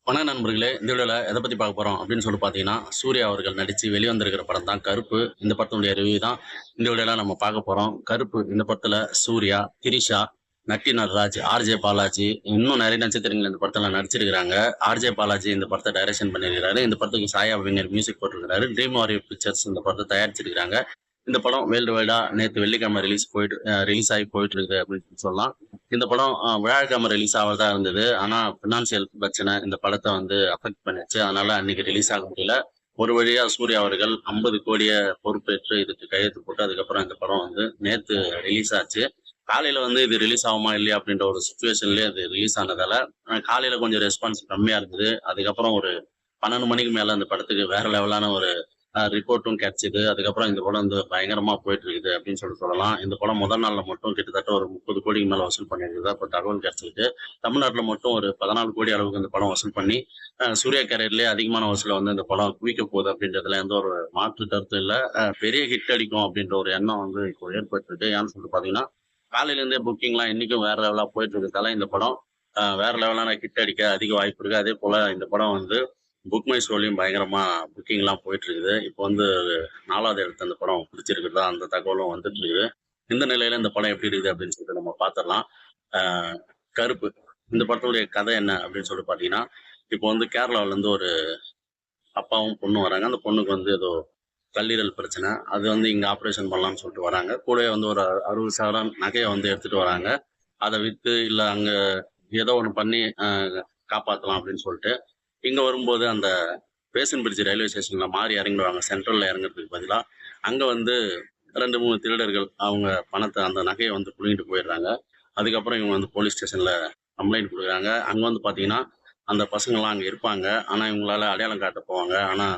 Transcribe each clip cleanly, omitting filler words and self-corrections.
வணக்கம் நண்பர்களே! இந்த வீடியோல எத பத்தி பார்க்க போறோம் அப்படின்னு பார்த்தீங்கன்னா, சூர்யா அவர்கள் நடிச்சு வெளிவந்திருக்கிற படம் தான் கருப்பு. இந்த படத்தினுடைய ரிவ்யூ தான் இந்த வீடியோல நம்ம பார்க்க போறோம். கருப்பு இந்த படத்துல சூர்யா, திரிஷா, நட்டி நட்ராஜ், ஆர்ஜே பாலாஜி இன்னும் நெறைய நட்சத்திரங்கள் இந்த படத்துல நடிச்சிருக்கிறாங்க. ஆர்ஜே பாலாஜி இந்த படத்த டைரக்ஷன் பண்ணியிருக்கிறாரு. இந்த படத்துக்கு சாயா அபிநயர் மியூசிக் போட்டிருக்கிறாரு. ட்ரீம் வாரியர் பிக்சர்ஸ் இந்த படத்த தயாரிச்சிருக்கிறாங்க. இந்த படம் வேர்ல்டு வைடா நேத்து வெள்ளிக்கிழமை ரிலீஸ் ஆகி போயிட்டு இருக்குது அப்படின்னு சொல்லலாம். இந்த படம் வியாழக்கிழமை ரிலீஸ் ஆவதா இருந்தது. ஆனா பினான்சியல் பிரச்சனை இந்த படத்த அஃபெக்ட் பண்ணுச்சு. அதனால அன்னைக்கு ரிலீஸ் ஆக முடியல. ஒரு வழியா சூர்யா அவர்கள் 50 கோடிய பொறுப்பேற்று இதுக்கு கையெழுத்து போட்டு, அதுக்கப்புறம் இந்த படம் நேத்து ரிலீஸ் ஆச்சு. காலையில இது ரிலீஸ் ஆகுமா இல்லையா அப்படின்ற ஒரு சிச்சுவேஷன்லயே அது ரிலீஸ் ஆனதால, காலையில கொஞ்சம் ரெஸ்பான்ஸ் கம்மியா இருந்தது. அதுக்கப்புறம் ஒரு 12 மணிக்கு மேல அந்த படத்துக்கு வேற லெவலான ஒரு ரிப்போர்ட்டும் கிடைச்சது. அதுக்கப்புறம் இந்த படம் பயங்கரமா போயிட்டு இருக்குது அப்படின்னு சொல்லலாம். இந்த படம் முதல் நாள்ல மட்டும் கிட்டத்தட்ட ஒரு 30 கோடிக்கு மேல வசூல் பண்ணியிருக்குதா இப்ப தகவல் கிடைச்சிருக்கு. தமிழ்நாட்டுல மட்டும் ஒரு 14 கோடி அளவுக்கு இந்த படம் வசூல் பண்ணி, சூர்யா கேரியர்லயே அதிகமான வசூல இந்த படம் குவிக்க போகுது அப்படின்றதுல எந்த ஒரு மாற்று கருத்தும் இல்ல. பெரிய ஹிட் அடிக்கும் அப்படின்ற ஒரு எண்ணம் இப்போ ஏற்பட்டிருக்கு. ஏன்னு பாத்தீங்கன்னா, காலையில இருந்தே புக்கிங்லாம் இன்னைக்கும் வேற லெவலா போயிட்டு இருக்கிறதால இந்த படம் வேற லெவலான ஹிட் அடிக்க அதிக வாய்ப்பு இருக்கு. அதே போல இந்த படம் புக் மை ஷோலயும் பயங்கரமா புக்கிங் எல்லாம் போயிட்டு இருக்குது. இப்போ 4வது இடத்த அந்த படம் பிடிச்சிருக்கிறதா அந்த தகவலும் வந்துட்டு இருக்குது. இந்த நிலையில இந்த படம் எப்படி இருக்குது அப்படின்னு நம்ம பார்த்துடலாம். ஆஹ் கருப்பு இந்த படத்துடைய கதை என்ன அப்படின்னு பாத்தீங்கன்னா, இப்போ கேரளாவில இருந்து ஒரு அப்பாவும் பொண்ணும் வராங்க. அந்த பொண்ணுக்கு ஏதோ கல்லீரல் பிரச்சனை. அது இங்க ஆப்ரேஷன் பண்ணலாம்னு வராங்க. கூடவே ஒரு 60,000 நகையை எடுத்துட்டு வராங்க. அதை வித்து இல்ல அங்க ஏதோ ஒண்ணு பண்ணி காப்பாத்தலாம் அப்படின்னு இங்க வரும்போது அந்த பேசன் பிரிட்ஜ் ரயில்வே ஸ்டேஷன்ல மாறி இறங்கிடுவாங்க. சென்ட்ரல்ல இறங்குறதுக்கு பதிலா அங்க 2, 3 திருடர்கள் அவங்க பணத்தை அந்த நகையை புடுங்கிட்டு போயிடுறாங்க. அதுக்கப்புறம் இவங்க போலீஸ் ஸ்டேஷன்ல கம்ப்ளைண்ட் கொடுக்குறாங்க. அங்க பாத்தீங்கன்னா அந்த பசங்கள்லாம் அங்க இருப்பாங்க. ஆனா இவங்களால அடையாளம் காட்ட போவாங்க. ஆனா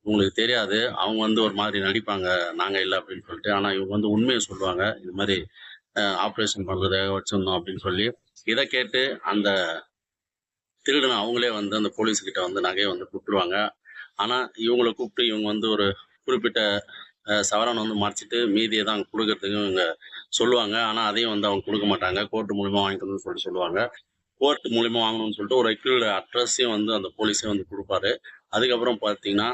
உங்களுக்கு தெரியாது. அவங்க ஒரு மாதிரி நடிப்பாங்க. நாங்க இல்ல அப்படின்னு ஆனா இவங்க உண்மையை சொல்லுவாங்க. இது மாதிரி ஆப்ரேஷன் பண்றதுக்காக வச்சிருந்தோம் அப்படின்னு இதை கேட்டு அந்த திருடன அவங்களே அந்த போலீஸ் கிட்ட நகையை கூப்பிடுவாங்க. ஆனா இவங்களை கூப்பிட்டு இவங்க ஒரு குறிப்பிட்ட சவரன் மறைச்சிட்டு மீதியை தான் கொடுக்கறதுக்கு இவங்க சொல்லுவாங்க. ஆனா அதையும் அவங்க கொடுக்க மாட்டாங்க. கோர்ட் மூலியமா வாங்கிக்கணும்னு சொல்லுவாங்க. கோர்ட் மூலியமா வாங்கணும்னு ஒரு வக்கீலோட அட்ரஸையும் அந்த போலீஸே கொடுப்பாரு. அதுக்கப்புறம் பார்த்தீங்கன்னா,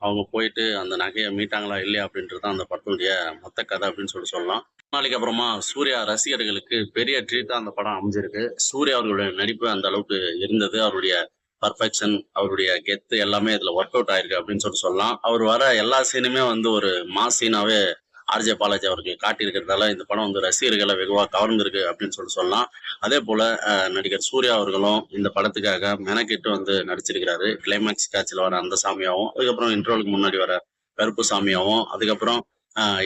அவங்க போயிட்டு அந்த நகையை மீட்டாங்களா இல்லையா அப்படின்றது தான் அந்த படத்துடைய மொத்த கதை அப்படின்னு சொல்லலாம். நாளைக்கு அப்புறமா சூர்யா ரசிகர்களுக்கு பெரிய ட்ரீட்டா அந்த படம் அமைஞ்சிருக்கு. சூர்யா அவர்களுடைய நடிப்பு அந்த அளவுக்கு இருந்தது. அவருடைய பர்ஃபெக்ஷன், அவருடைய கெத்து எல்லாமே இதுல ஒர்க் அவுட் ஆயிருக்கு அப்படின்னு சொல்லலாம். அவர் வர எல்லா சீனுமே ஒரு மாஸ் சீனாவே ஆர்ஜே பாலாஜி அவர்கள் காட்டியிருக்கிறதால இந்த படம் ரசிகர்களை வெகுவா கவர்ந்திருக்கு அப்படின்னு சொல்லலாம். அதே போல நடிகர் சூர்யா அவர்களும் இந்த படத்துக்காக மெனக்கெட்டு நடிச்சிருக்கிறாரு. கிளைமேக்ஸ் காட்சியில வர அந்த சாமியாவும், அதுக்கப்புறம் இன்ட்ரோலுக்கு முன்னாடி வர கருப்பு சாமியாவும், அதுக்கப்புறம்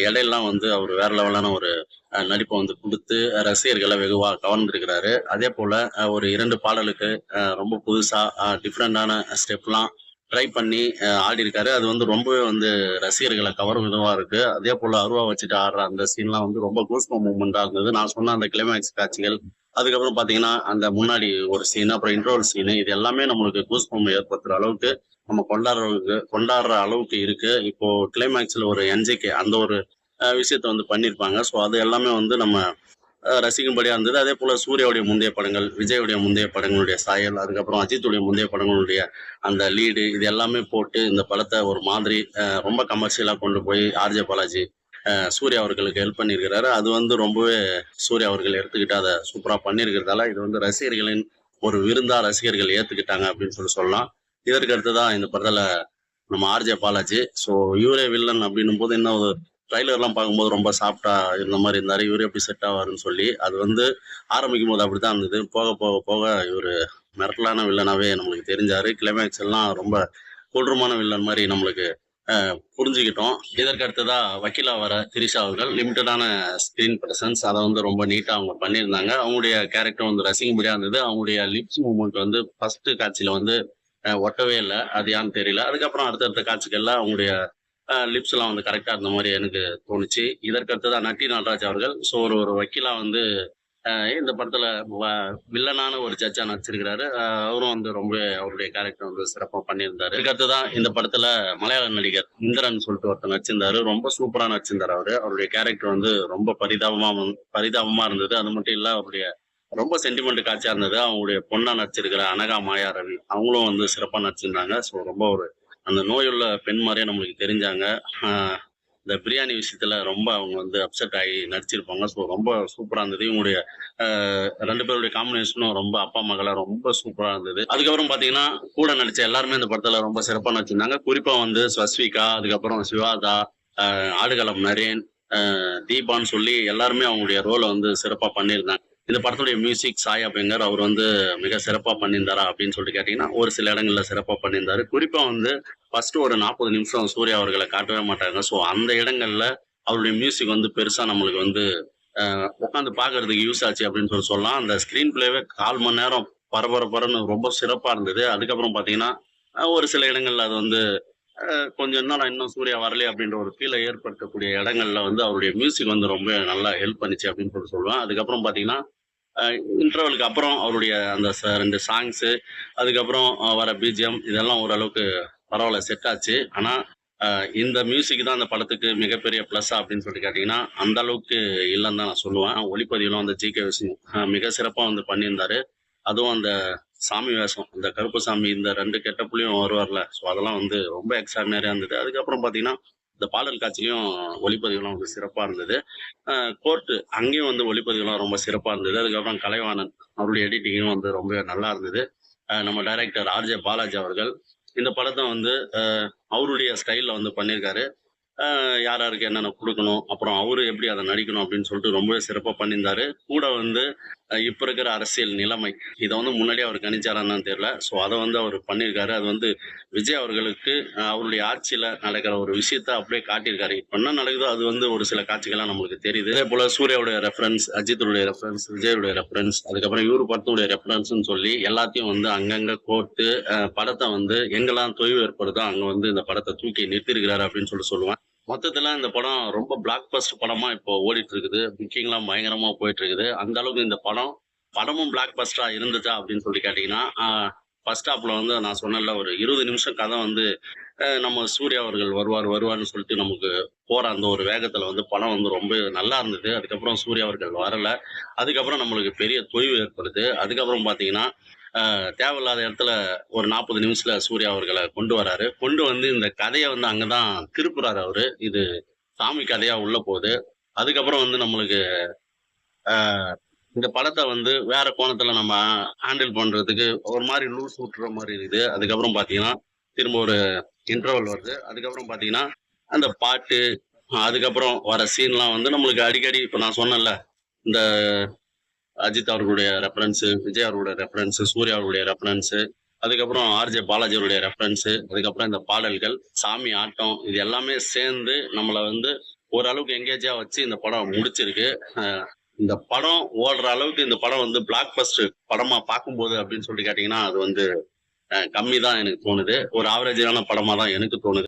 இடையெல்லாம் அவர் வேற லெவலான ஒரு நடிப்பை கொடுத்து ரசிகர்களை வெகுவா கவர்ந்திருக்கிறாரு. அதே போல ஒரு 2 பாடலுக்கு ரொம்ப புதுசா டிஃப்ரெண்டான ஸ்டெப்லாம் ட்ரை பண்ணி ஆடி இருக்காரு. அது ரொம்பவே ரசிகர்களை கவரும் விதமா இருக்கு. அதே போல அருவா வச்சுட்டு ஆடுற அந்த சீன்லாம் ரொம்ப கூஸ்பம் மூமெண்டா இருந்தது. நான் சொன்ன அந்த கிளைமேக்ஸ் காட்சிகள், அதுக்கப்புறம் பாத்தீங்கன்னா அந்த முன்னாடி ஒரு சீன், அப்புறம் இன்ட்ரோல் சீன், இது எல்லாமே நம்மளுக்கு கூஸ்பம் ஏற்படுத்துற அளவுக்கு நம்ம கொண்டாடுற அளவுக்கு இருக்கு. இப்போ கிளைமேக்ஸ்ல ஒரு என்ஜேகே அந்த ஒரு விஷயத்த பண்ணியிருப்பாங்க. ஸோ அது எல்லாமே நம்ம ரசிக்கும்படியா இருந்தது. அதே போல சூர்யாவுடைய முந்தைய படங்கள், விஜயுடைய முந்தைய படங்களுடைய சாயல், அதுக்கப்புறம் அஜித்துடைய முந்தைய படங்களுடைய அந்த லீடு, இது எல்லாமே போட்டு இந்த படத்தை ஒரு மாதிரி ரொம்ப கமர்ஷியலா கொண்டு போய் ஆர்ஜே பாலாஜி சூர்யா அவர்களுக்கு ஹெல்ப் பண்ணியிருக்கிறாரு. அது ரொம்பவே சூர்யா அவர்கள் எடுத்துக்கிட்டு அதை சூப்பரா பண்ணியிருக்கிறதால இது ரசிகர்களின் ஒரு விருந்தா ரசிகர்கள் ஏத்துக்கிட்டாங்க அப்படின்னு சொல்லலாம். இதற்கு அடுத்ததான் இந்த படத்துல நம்ம ஆர்ஜே பாலாஜி. ஸோ இவரே வில்லன் அப்படின்னும் போது என்ன ட்ரைலர்லாம் பார்க்கும்போது ரொம்ப சாஃப்டா இருந்த மாதிரி இருந்தாரு. இவரு எப்படி செட் ஆவாருன்னு அது ஆரம்பிக்கும் போது அப்படித்தான் இருந்தது. போக போக போக இவரு மிரட்டலான வில்லனாவே நம்மளுக்கு தெரிஞ்சாரு. கிளைமேக்ஸ் எல்லாம் ரொம்ப கொடூரமான வில்லன் மாதிரி நம்மளுக்கு புரிஞ்சுக்கிட்டோம். இதற்கு அடுத்ததா வக்கீலா வர திரிஷா அவர்கள் லிமிட்டடான ஸ்கிரீன் பிரசன்ஸ், அதை ரொம்ப நீட்டா அவங்க பண்ணியிருந்தாங்க. அவங்களுடைய கேரக்டர் ரசிக்கும்படியா இருந்தது. அவங்களுடைய லிப்ஸ் மூமெண்ட் ஃபர்ஸ்ட் காட்சியில ஒட்டவே இல்லை. அது ஏன்னு தெரியல. அதுக்கப்புறம் அடுத்தடுத்த காட்சிகள்ல அவங்களுடைய லிப்ஸ் எல்லாம் கரெக்டா இருந்த மாதிரி எனக்கு தோணுச்சு. இதற்கு அடுத்ததான் நட்டி நட்ராஜ் அவர்கள் ஸோ ஒரு வக்கீலா இந்த படத்துல வில்லனான ஒரு ஜட்ஜா நடிச்சிருக்கிறாரு. அவரும் ரொம்ப அவருடைய கேரக்டர் சிறப்பா பண்ணியிருந்தாரு. இதுக்கு அடுத்ததான் இந்த படத்துல மலையாள நடிகர் இந்திரன் ஒருத்தர் நடிச்சிருந்தாரு. ரொம்ப சூப்பரா நடிச்சிருந்தாரு. அவருடைய கேரக்டர் ரொம்ப பரிதாபமா இருந்தது. அது மட்டும் இல்ல அவருடைய ரொம்ப சென்டிமெண்ட் காட்சியா இருந்தது. அவங்களுடைய பொண்ணா நடிச்சிருக்கிற அனகா மாயா ரவி அவங்களும் வந்து சிறப்பா நடிச்சிருந்தாங்க. ஸோ ரொம்ப ஒரு அந்த நோயுள்ள பெண் மாரியே நம்மளுக்கு தெரிஞ்சாங்க. அ இந்த பிரியாணி விஷயத்துல ரொம்ப அவங்க வந்து அப்செட் ஆகி நடிச்சிருப்பாங்க. ஸோ ரொம்ப சூப்பரா இருந்தது. இவங்களுடைய அ 2 பேருடைய காம்பினேஷனும் ரொம்ப அப்பா, மகளா ரொம்ப சூப்பரா இருந்தது. அதுக்கப்புறம் பார்த்தீங்கன்னா, கூட நடிச்ச எல்லாருமே இந்த படத்துல ரொம்ப சிறப்பா நடிச்சிருந்தாங்க. குறிப்பா வந்து ஸ்வஸ்விகா, அதுக்கப்புறம் சிவாதா, ஆடுகளம் நரேன், தீபான்னு சொல்லி எல்லாருமே அவங்களுடைய ரோல வந்து சிறப்பா பண்ணியிருந்தாங்க. இந்த படத்துடைய மியூசிக் சாய் அபியங்கர் அவர் வந்து மிக சிறப்பா பண்ணியிருந்தாரா அப்படின்னு சொல்லிட்டு கேட்டீங்கன்னா, ஒரு சில இடங்கள்ல சிறப்பா பண்ணியிருந்தாரு. குறிப்பா வந்து ஃபர்ஸ்ட் ஒரு 40 நிமிஷம் சூர்யா அவர்கள காட்டவே மாட்டாங்க. ஸோ அந்த இடங்கள்ல அவருடைய மியூசிக் வந்து பெருசா நம்மளுக்கு வந்து உட்காந்து பார்க்கறதுக்கு யூஸ் ஆச்சு அப்படின்னு சொல்லலாம். அந்த ஸ்க்ரீன் பிளேவே 1/4 மணி நேரம் பரபரன்னு ரொம்ப சிறப்பா இருந்தது. அதுக்கப்புறம் பார்த்தீங்கன்னா, ஒரு சில இடங்கள்ல அது வந்து கொஞ்சம் என்னடா இன்னும் சூர்யா வரலையே அப்படின்ற ஒரு ஃபீல ஏற்படுத்தக்கூடிய இடங்கள்ல வந்து அவருடைய மியூசிக் வந்து ரொம்ப நல்லா ஹெல்ப் பண்ணுச்சு அப்படின்னு சொல்லுவேன். அதுக்கப்புறம் பார்த்தீங்கன்னா, அ இன்டர்வலுக்கு அப்புறம் அவருடைய அந்த 2 சாங்ஸு, அதுக்கப்புறம் வர பிஜிஎம் இதெல்லாம் ஓரளவுக்கு பரவால்ல செட் ஆச்சு. ஆனா, அ இந்த மியூசிக் தான் அந்த படத்துக்கு மிகப்பெரிய ப்ளஸ்ஸா அப்படின்னு சொல்லிட்டு கேட்டீங்கன்னா, அந்த அளவுக்கு இல்லன்னு தான் நான் சொல்லுவேன். ஒளிப்பதிவுலாம் வந்து ஜி.கே. விஷ்ணு மிக சிறப்பா வந்து பண்ணியிருந்தாரு. அதுவும் அந்த சாமி வேஷம், இந்த கருப்பசாமி இந்த 2 கெட்டப்லயும் வருவார்ல, ஸோ அதெல்லாம் வந்து ரொம்ப எக்ஸ்ட்ரார்டினரியா இருந்தது. அதுக்கப்புறம் பார்த்தீங்கன்னா, இந்த பாடல் காட்சிலயும் ஒளிப்பதிவுலாம் வந்து சிறப்பா இருந்தது. அ கோர்ட்டு அங்கேயும் வந்து ஒளிப்பதிவுலாம் ரொம்ப சிறப்பா இருந்தது. அதுக்கப்புறம் கலைவாணன் அவருடைய எடிட்டிங்கும் வந்து ரொம்ப நல்லா இருந்தது. நம்ம டைரக்டர் ஆர்.ஜே. பாலாஜி அவர்கள் இந்த படத்த வந்து அவருடைய ஸ்டைல்ல வந்து பண்ணியிருக்காரு. யார் யாருக்கு என்னென்ன குடுக்கணும், அப்புறம் அவரு எப்படி அத நடிக்கணும் அப்படின்னு சொல்லிட்டு ரொம்பவே சிறப்பா பண்ணியிருந்தாரு. கூட வந்து இப்ப இருக்கிற அரசியல் நிலைமை, இத வந்து முன்னாடியே அவர் கணிச்சாரா என்னன்னு தெரியல. ஸோ அத வந்து அவரு பண்ணியிருக்காரு. அது வந்து விஜய் அவர்களுக்கு அவருடைய ஆட்சியில நடக்கிற ஒரு விஷயத்த அப்படியே காட்டியிருக்காரு. இப்ப என்ன நடக்குதோ அது வந்து ஒரு சில காட்சிகள்லாம் நம்மளுக்கு தெரியுது. அதேபோல சூர்யாவுடைய ரெஃபரன்ஸ், அஜித்துடைய ரெஃபரன்ஸ், விஜயுடைய ரெஃபரன்ஸ், அதுக்கப்புறம் இவரு படத்துடைய ரெஃபரன்ஸ்ன்னு சொல்லி எல்லாத்தையும் வந்து அங்கங்க கோர்த்து படத்த வந்து எங்கெல்லாம் தொய்வு ஏற்படுதோ அங்க வந்து இந்த படத்த தூக்கி நிறுத்தியிருக்கிறாரு அப்படின்னு சொல்லுவேன். மொத்தத்துல இந்த படம் ரொம்ப பிளாக் பஸ்டர் படமா இப்போ ஓடிட்டு இருக்குது. புக்கிங்லாம் பயங்கரமா போயிட்டு இருக்குது. அந்த அளவுக்கு இந்த படமும் பிளாக் பஸ்டரா இருந்துச்சா அப்படின்னு சொல்லி கேட்டீங்கன்னா, ஃபர்ஸ்ட் ஹாஃப்ல வந்து நான் சொன்னேன்ல ஒரு 20 நிமிஷம் கதை வந்து நம்ம சூர்யா அவர்கள் வருவார்ன்னு சொல்லிட்டு நமக்கு போற அந்த ஒரு வேகத்துல வந்து படம் வந்து ரொம்ப நல்லா இருந்தது. அதுக்கப்புறம் சூர்யா அவர்கள் வரல. அதுக்கப்புறம் நம்மளுக்கு பெரிய தொய்வு ஏற்படுது. அதுக்கப்புறம் பார்த்தீங்கன்னா, தேவையில்லாத இடத்துல ஒரு 40 நிமிஷத்துல சூர்யா அவர்கள கொண்டு வராரு. கொண்டு வந்து இந்த கதைய வந்து அங்க தான் திருப்புறாரு அவரு. இது சாமி கதையா உள்ள போது. அதுக்கப்புறம் வந்து நம்மளுக்கு அ இந்த படத்த வந்து வேற கோணத்துல நம்ம ஹேண்டில் பண்றதுக்கு ஒரு மாரி லூஸ் விட்டுற மாரி இருக்குது. அதுக்கப்புறம் பார்த்தீங்கன்னா, திரும்ப ஒரு இன்டர்வல் வருது. அதுக்கப்புறம் பார்த்தீங்கன்னா, அந்த பாட்டு, அதுக்கப்புறம் வர சீன்லாம் வந்து நம்மளுக்கு அடிக்கடி இப்ப நான் சொன்னேன்ல, இந்த அஜித் அவர்களுடைய ரெஃபரன்ஸு, விஜய் அவர்களுடைய ரெஃபரன்ஸு, சூர்யா அவர்களுடைய ரெஃபரன்ஸு, அதுக்கப்புறம் ஆர்.ஜே. பாலாஜி அவருடைய ரெஃபரன்ஸு, அதுக்கப்புறம் இந்த பாடல்கள், சாமி ஆட்டம் இது எல்லாமே சேர்ந்து நம்மள வந்து ஓரளவுக்கு எங்கேஜா வச்சு இந்த படம் முடிச்சிருக்கு. அ இந்த படம் ஓடுற அளவுக்கு இந்த படம் வந்து பிளாக் பஸ்டர் படமா பார்க்கும்போது அப்படின்னு சொல்லிட்டு கேட்டீங்கன்னா, அது வந்து கம்மி தான் எனக்கு தோணுது. ஒரு ஆவரேஜான படமா தான் எனக்கு தோணுது.